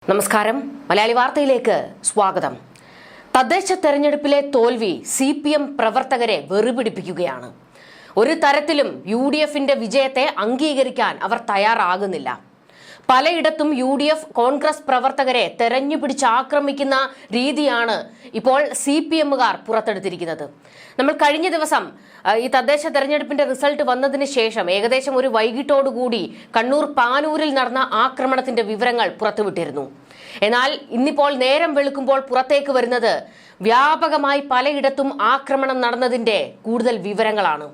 നമസ്കാരം. മലയാളി വാർത്തയിലേക്ക് സ്വാഗതം. തദ്ദേശ തെരഞ്ഞെടുപ്പിലെ തോൽവി CPM പ്രവർത്തകരെ വെറുപിടിപ്പിക്കുകയാണ്. ഒരു തരത്തിലും UDFന്റെ വിജയത്തെ അംഗീകരിക്കാൻ അവർ തയ്യാറാകുന്നില്ല. പലയിടത്തും UDF കോൺഗ്രസ് പ്രവർത്തകരെ തെരഞ്ഞുപിടിച്ച് ആക്രമിക്കുന്ന രീതിയാണ് ഇപ്പോൾ CPMകാർ പുറത്തെടുത്തിരിക്കുന്നത്. നമ്മൾ കഴിഞ്ഞ ദിവസം ഈ തദ്ദേശ തെരഞ്ഞെടുപ്പിന്റെ റിസൾട്ട് വന്നതിന് ശേഷം ഏകദേശം ഒരു വൈകിട്ടോടുകൂടി കണ്ണൂർ പാനൂരിൽ നടന്ന ആക്രമണത്തിന്റെ വിവരങ്ങൾ പുറത്തുവിട്ടിരുന്നു. എന്നാൽ ഇന്നിപ്പോൾ നേരം വെളുക്കുമ്പോൾ പുറത്തേക്ക് വരുന്നത് വ്യാപകമായി പലയിടത്തും ആക്രമണം നടന്നതിന്റെ കൂടുതൽ വിവരങ്ങളാണ്.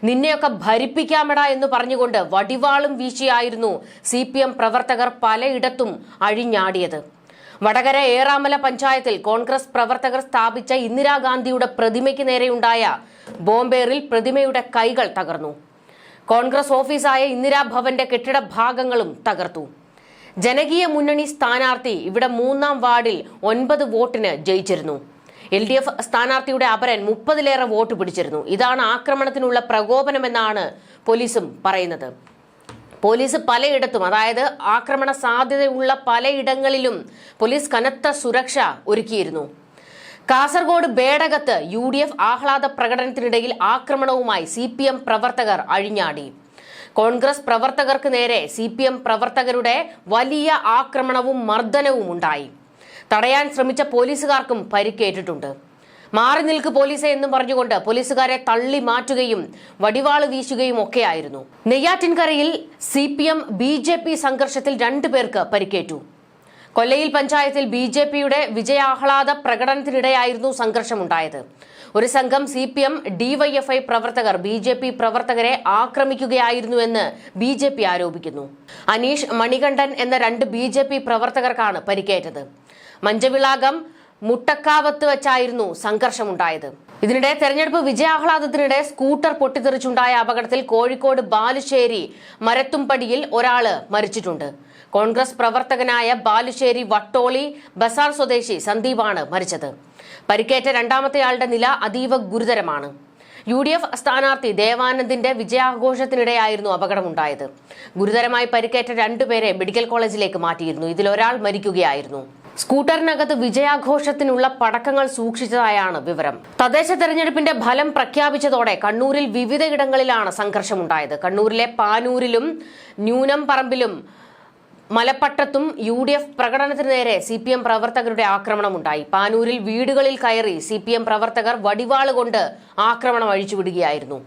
നിന്നെയൊക്കെ ഭരിപ്പിക്കാമെടാ എന്ന് പറഞ്ഞുകൊണ്ട് വടിവാളും വീശിയായിരുന്നു CPM പ്രവർത്തകർ പലയിടത്തും അഴിഞ്ഞാടിയത്. വടകര ഏറാമല പഞ്ചായത്തിൽ കോൺഗ്രസ് പ്രവർത്തകർ സ്ഥാപിച്ച ഇന്ദിരാഗാന്ധിയുടെ പ്രതിമയ്ക്ക് നേരെയുണ്ടായ ബോംബേറിൽ പ്രതിമയുടെ കൈകൾ തകർന്നു. കോൺഗ്രസ് ഓഫീസായ ഇന്ദിരാഭവന്റെ കെട്ടിട ഭാഗങ്ങളും തകർത്തു. ജനകീയ മുന്നണി സ്ഥാനാർത്ഥി ഇവിടെ 3-ാം വാർഡിൽ 9 വോട്ടിന് ജയിച്ചിരുന്നു. LDF സ്ഥാനാർത്ഥിയുടെ അപരൻ 30-ലേറെ വോട്ട് പിടിച്ചിരുന്നു. ഇതാണ് ആക്രമണത്തിനുള്ള പ്രകോപനമെന്നാണ് പോലീസും പറയുന്നത്. പോലീസ് പലയിടത്തും, അതായത് ആക്രമണ സാധ്യതയുള്ള പലയിടങ്ങളിലും പോലീസ് കനത്ത സുരക്ഷ ഒരുക്കിയിരുന്നു. കാസർഗോഡ് ബേഡകത്ത് UDF ആഹ്ലാദ പ്രകടനത്തിനിടയിൽ ആക്രമണവുമായി CPM പ്രവർത്തകർ അഴിഞ്ഞാടി. കോൺഗ്രസ് പ്രവർത്തകർക്ക് നേരെ CPM പ്രവർത്തകരുടെ വലിയ ആക്രമണവും മർദ്ദനവും ഉണ്ടായി. തടയാൻ ശ്രമിച്ച പോലീസുകാർക്കും പരിക്കേറ്റിട്ടുണ്ട്. മാറി നിൽക്ക് പോലീസെ എന്നും പറഞ്ഞുകൊണ്ട് പോലീസുകാരെ തള്ളി മാറ്റുകയും വടിവാള് വീശുകയും ഒക്കെയായിരുന്നു. നെയ്യാറ്റിൻകരയിൽ CPM BJP സംഘർഷത്തിൽ 2 പേർക്ക് പരിക്കേറ്റു. കൊല്ലയിൽ പഞ്ചായത്തിൽ BJPയുടെ വിജയാഹ്ലാദ പ്രകടനത്തിനിടെയായിരുന്നു സംഘർഷമുണ്ടായത്. ഒരു സംഘം CPM DYFI പ്രവർത്തകർ BJP പ്രവർത്തകരെ ആക്രമിക്കുകയായിരുന്നുവെന്ന് BJP ആരോപിക്കുന്നു. അനീഷ് മണികണ്ഠൻ എന്ന 2 BJP പ്രവർത്തകർക്കാണ് പരിക്കേറ്റത്. മഞ്ചവിളാകം മുട്ടക്കാവത്ത് വെച്ചായിരുന്നു സംഘർഷമുണ്ടായത്. ഇതിനിടെ തെരഞ്ഞെടുപ്പ് വിജയാഹ്ലാദത്തിനിടെ സ്കൂട്ടർ പൊട്ടിത്തെറിച്ചുണ്ടായ അപകടത്തിൽ കോഴിക്കോട് ബാലുശ്ശേരി മരത്തുംപടിയിൽ ഒരാള് മരിച്ചിട്ടുണ്ട്. കോൺഗ്രസ് പ്രവർത്തകനായ ബാലുശ്ശേരി വട്ടോളി ബസാർ സ്വദേശി സന്ദീപാണ് മരിച്ചത്. പരിക്കേറ്റ 2ാമത്തെയാളുടെ നില അതീവ ഗുരുതരമാണ്. UDF സ്ഥാനാർത്ഥി ദേവാനന്ദിന്റെ വിജയാഘോഷത്തിനിടെയായിരുന്നു അപകടമുണ്ടായത്. ഗുരുതരമായി പരിക്കേറ്റ 2 പേരെ മെഡിക്കൽ കോളേജിലേക്ക് മാറ്റിയിരുന്നു. ഇതിലൊരാൾ മരിക്കുകയായിരുന്നു. സ്കൂട്ടറിനകത്ത് വിജയാഘോഷത്തിനുള്ള പടക്കങ്ങൾ സൂക്ഷിച്ചതായാണ് വിവരം. തദ്ദേശ തെരഞ്ഞെടുപ്പിന്റെ ഫലം പ്രഖ്യാപിച്ചതോടെ കണ്ണൂരിൽ വിവിധയിടങ്ങളിലാണ് സംഘർഷമുണ്ടായത്. കണ്ണൂരിലെ പാനൂരിലും ന്യൂനം പറമ്പിലും മലപ്പട്ടത്തും UDF പ്രകടനത്തിന് നേരെ CPM പ്രവർത്തകരുടെ ആക്രമണമുണ്ടായി. പാനൂരിൽ വീടുകളിൽ കയറി CPM പ്രവർത്തകർ വടിവാള് കൊണ്ട് ആക്രമണം അഴിച്ചുവിടുകയായിരുന്നു.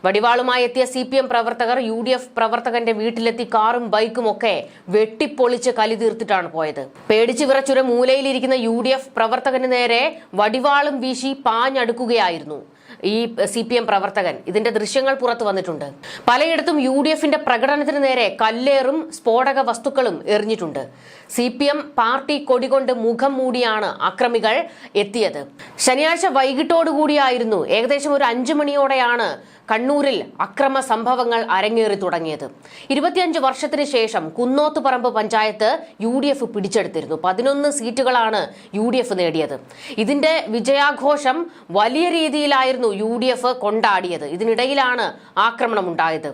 വടിവാളുമായി എത്തിയ CPM പ്രവർത്തകർ UDF പ്രവർത്തകന്റെ വീട്ടിലെത്തി കാറും ബൈക്കും ഒക്കെ വെട്ടിപ്പൊളിച്ച് കലി തീർത്തിട്ടാണ് പോയത്. പേടിച്ചു വിറച്ചുര മൂലയിലിരിക്കുന്ന UDF പ്രവർത്തകന് നേരെ വടിവാളും വീശി പാഞ്ഞടുക്കുകയായിരുന്നു ഈ CPM പ്രവർത്തകൻ. ഇതിന്റെ ദൃശ്യങ്ങൾ പുറത്തു വന്നിട്ടുണ്ട്. പലയിടത്തും UDFന്റെ പ്രകടനത്തിന് നേരെ കല്ലേറും സ്ഫോടക വസ്തുക്കളും എറിഞ്ഞിട്ടുണ്ട്. CPM പാർട്ടി കൊടികൊണ്ട് മുഖം മൂടിയാണ് അക്രമികൾ എത്തിയത്. ശനിയാഴ്ച വൈകിട്ടോടുകൂടിയായിരുന്നു, ഏകദേശം ഒരു 5 മണിയോടെയാണ് കണ്ണൂരിൽ അക്രമ സംഭവങ്ങൾ അരങ്ങേറി തുടങ്ങിയത്. 25 വർഷത്തിന് ശേഷം കുന്നോത്തുപറമ്പ് പഞ്ചായത്ത് UDF പിടിച്ചെടുത്തിരുന്നു. 11 സീറ്റുകളാണ് UDF നേടിയത്. ഇതിന്റെ വിജയാഘോഷം വലിയ രീതിയിലായിരുന്നു UDF കൊണ്ടാടിയത്. ഇതിനിടയിലാണ് ആക്രമണം ഉണ്ടായത്.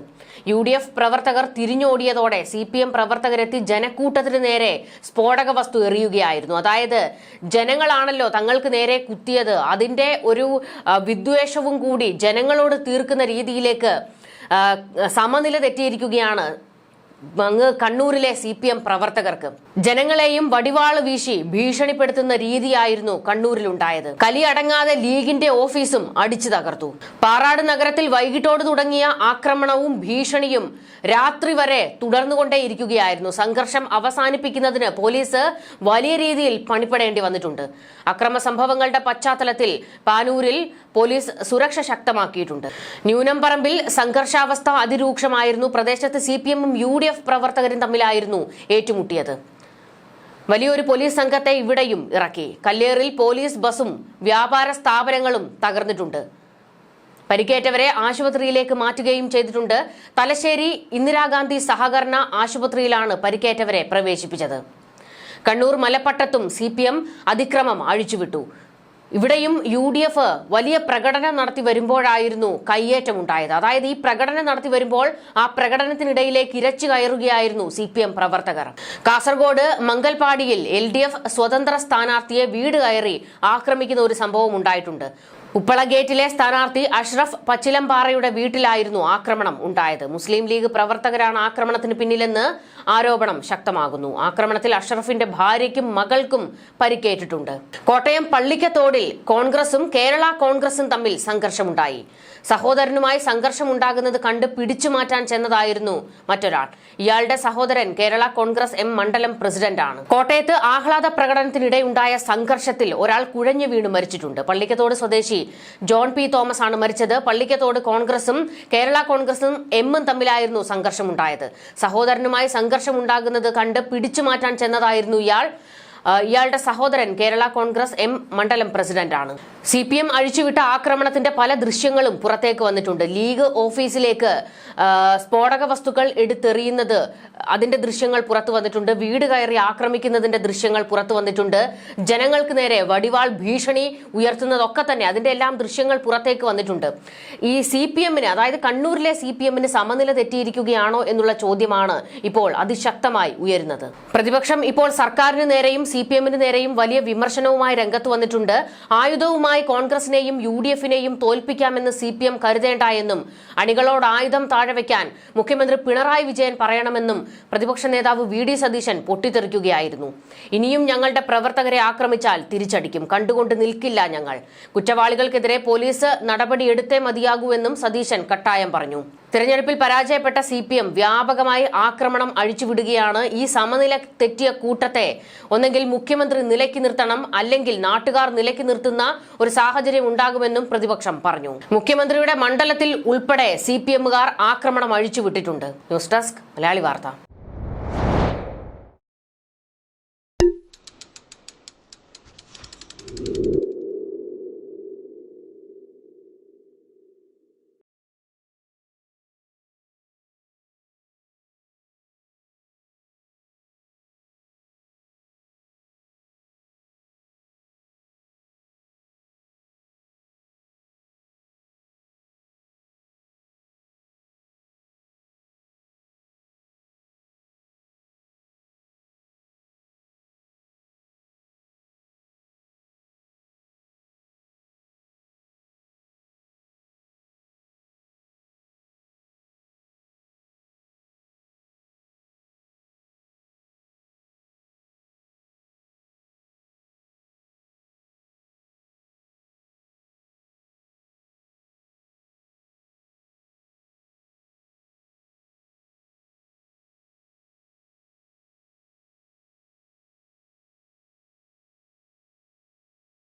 UDF പ്രവർത്തകർ തിരിഞ്ഞോടിയതോടെ CPM പ്രവർത്തകരെത്തി ജനക്കൂട്ടത്തിന് നേരെ സ്ഫോടക വസ്തു എറിയുകയായിരുന്നു. അതായത് ജനങ്ങളാണല്ലോ തങ്ങൾക്ക് നേരെ കുത്തിയത്, അതിന്റെ ഒരു വിദ്വേഷവും കൂടി ജനങ്ങളോട് തീർക്കുന്ന രീതിയിലേക്ക് സമനില തെറ്റിയിരിക്കുകയാണ് അങ്ങ് കണ്ണൂരിലെ CPM പ്രവർത്തകർക്ക്. ജനങ്ങളെയും വടിവാള് വീശി ഭീഷണിപ്പെടുത്തുന്ന രീതിയായിരുന്നു കണ്ണൂരിലുണ്ടായത്. കലിയടങ്ങാതെ ലീഗിന്റെ ഓഫീസും അടിച്ചു തകർത്തു. പാറാട് നഗരത്തിൽ വൈകിട്ടോട് തുടങ്ങിയ ആക്രമണവും ഭീഷണിയും രാത്രി വരെ തുടർന്നുകൊണ്ടേയിരിക്കുകയായിരുന്നു. സംഘർഷം അവസാനിപ്പിക്കുന്നതിന് പോലീസ് വലിയ രീതിയിൽ പണിപ്പെടേണ്ടി വന്നിട്ടുണ്ട്. അക്രമ സംഭവങ്ങളുടെ പശ്ചാത്തലത്തിൽ പാനൂരിൽ പോലീസ് സുരക്ഷ ശക്തമാക്കിയിട്ടുണ്ട്. ന്യൂനം പറമ്പിൽ സംഘർഷാവസ്ഥ അതിരൂക്ഷമായിരുന്നു. പ്രദേശത്ത് CPMഉം UDF പ്രവർത്തകരും തമ്മിലായിരുന്നു ഏറ്റുമുട്ടിയത്. വലിയൊരു പോലീസ് സംഘത്തെ ഇവിടെയും ഇറക്കി. കല്ലേറിൽ പോലീസ് ബസും വ്യാപാര സ്ഥാപനങ്ങളും തകർന്നിട്ടുണ്ട്. പരിക്കേറ്റവരെ ആശുപത്രിയിലേക്ക് മാറ്റുകയും ചെയ്തിട്ടുണ്ട്. തലശ്ശേരി ഇന്ദിരാഗാന്ധി സഹകരണ ആശുപത്രിയിലാണ് പരിക്കേറ്റവരെ പ്രവേശിപ്പിച്ചത്. കണ്ണൂർ മലപ്പട്ടത്തും CPM അതിക്രമം അഴിച്ചുവിട്ടു. ഇവിടെയും UDF വലിയ പ്രകടനം നടത്തി വരുമ്പോഴായിരുന്നു കയ്യേറ്റമുണ്ടായത്. അതായത് ഈ പ്രകടനം നടത്തി വരുമ്പോൾ ആ പ്രകടനത്തിനിടയിലേക്ക് ഇരച്ചു കയറുകയായിരുന്നു CPM പ്രവർത്തകർ. കാസർഗോഡ് മംഗൽപാടിയിൽ LDF സ്വതന്ത്ര സ്ഥാനാർത്ഥിയെ വീട് കയറി ആക്രമിക്കുന്ന ഒരു സംഭവം ഉണ്ടായിട്ടുണ്ട്. ഉപ്പള ഗേറ്റിലെ സ്ഥാനാർത്ഥി അഷ്റഫ് പച്ചിലമ്പാറയുടെ വീട്ടിലായിരുന്നു ആക്രമണം ഉണ്ടായത്. മുസ്ലിം ലീഗ് പ്രവർത്തകരാണ് ആക്രമണത്തിന് പിന്നിലെന്ന് ആരോപണം ശക്തമാകുന്നു. ആക്രമണത്തിൽ അഷ്റഫിന്റെ ഭാര്യയ്ക്കും മകൾക്കും പരിക്കേറ്റിട്ടുണ്ട്. കോട്ടയം പള്ളിക്കത്തോടിൽ കോൺഗ്രസും കേരള കോൺഗ്രസും തമ്മിൽ സംഘർഷമുണ്ടായി. സഹോദരനുമായി സംഘർഷമുണ്ടാകുന്നത് കണ്ട് പിടിച്ചുമാറ്റാൻ ചെന്നതായിരുന്നു മറ്റൊരാൾ. ഇയാളുടെ സഹോദരൻ കേരള കോൺഗ്രസ് M മണ്ഡലം പ്രസിഡന്റാണ്. കോട്ടയത്ത് ആഹ്ലാദ പ്രകടനത്തിനിടെയുണ്ടായ സംഘർഷത്തിൽ ഒരാൾ കുഴഞ്ഞു വീണ് മരിച്ചിട്ടുണ്ട്. പള്ളിക്കത്തോട് സ്വദേശി ജോൺ P. തോമസ് ആണ് മരിച്ചത്. പള്ളിക്കത്തോട് കോൺഗ്രസും കേരള കോൺഗ്രസും M തമ്മിലായിരുന്നു സംഘർഷമുണ്ടായത്. സഹോദരനുമായി സംഘർഷമുണ്ടാകുന്നത് കണ്ട് പിടിച്ചുമാറ്റാൻ ചെന്നതായിരുന്നു ഇയാളുടെ സഹോദരൻ കേരള കോൺഗ്രസ് M മണ്ഡലം പ്രസിഡന്റാണ്. CPM അഴിച്ചുവിട്ട ആക്രമണത്തിന്റെ പല ദൃശ്യങ്ങളും പുറത്തേക്ക് വന്നിട്ടുണ്ട്. ലീഗ് ഓഫീസിലേക്ക് സ്ഫോടക വസ്തുക്കൾ എടുത്തെറിയുന്നത് അതിന്റെ ദൃശ്യങ്ങൾ പുറത്തു വന്നിട്ടുണ്ട്. വീട് കയറി ആക്രമിക്കുന്നതിന്റെ ദൃശ്യങ്ങൾ പുറത്തു വന്നിട്ടുണ്ട്. ജനങ്ങൾക്ക് നേരെ വടിവാൾ ഭീഷണി ഉയർത്തുന്നതൊക്കെ തന്നെ അതിന്റെ എല്ലാം ദൃശ്യങ്ങൾ പുറത്തേക്ക് വന്നിട്ടുണ്ട്. ഈ CPMന് അതായത് കണ്ണൂരിലെ CPMന് സമനില തെറ്റിയിരിക്കുകയാണോ എന്നുള്ള ചോദ്യമാണ് ഇപ്പോൾ അതിശക്തമായി ഉയരുന്നത്. പ്രതിപക്ഷം ഇപ്പോൾ സർക്കാരിന് നേരെയും CPMന് നേരെയും വലിയ വിമർശനവുമായി രംഗത്ത് വന്നിട്ടുണ്ട്. ആയുധവുമായി കോൺഗ്രസിനെയും UDFനെയും തോൽപ്പിക്കാമെന്ന് CPM കരുതേണ്ട എന്നും അണികളോട് ആയുധം താഴെ വയ്ക്കാൻ മുഖ്യമന്ത്രി പിണറായി വിജയൻ പറയണമെന്നും പ്രതിപക്ഷ നേതാവ് VD സതീശൻ പൊട്ടിത്തെറിക്കുകയായിരുന്നു. ഇനിയും ഞങ്ങളുടെ പ്രവർത്തകരെ ആക്രമിച്ചാൽ തിരിച്ചടിക്കും, കണ്ടുകൊണ്ട് നിൽക്കില്ല ഞങ്ങൾ. കുറ്റവാളികൾക്കെതിരെ പോലീസ് നടപടിയെടുത്തേ മതിയാകൂ എന്നും സതീശൻ കട്ടായം പറഞ്ഞു. തിരഞ്ഞെടുപ്പിൽ പരാജയപ്പെട്ട CPM വ്യാപകമായി ആക്രമണം അഴിച്ചുവിടുകയാണ്. ഈ സമനില തെറ്റിയ കൂട്ടത്തെ ഒന്നെങ്കിൽ മുഖ്യമന്ത്രി നിലയ്ക്ക് നിർത്തണം, അല്ലെങ്കിൽ നാട്ടുകാർ നിലയ്ക്ക് നിർത്തുന്ന ഒരു സാഹചര്യം ഉണ്ടാകുമെന്നും പ്രതിപക്ഷം പറഞ്ഞു. മുഖ്യമന്ത്രിയുടെ മണ്ഡലത്തിൽ ഉൾപ്പെടെ CPMകാർ ആക്രമണം അഴിച്ചുവിട്ടിട്ടുണ്ട്. ന്യൂസ് ഡെസ്ക് മലയാളി വാർത്ത.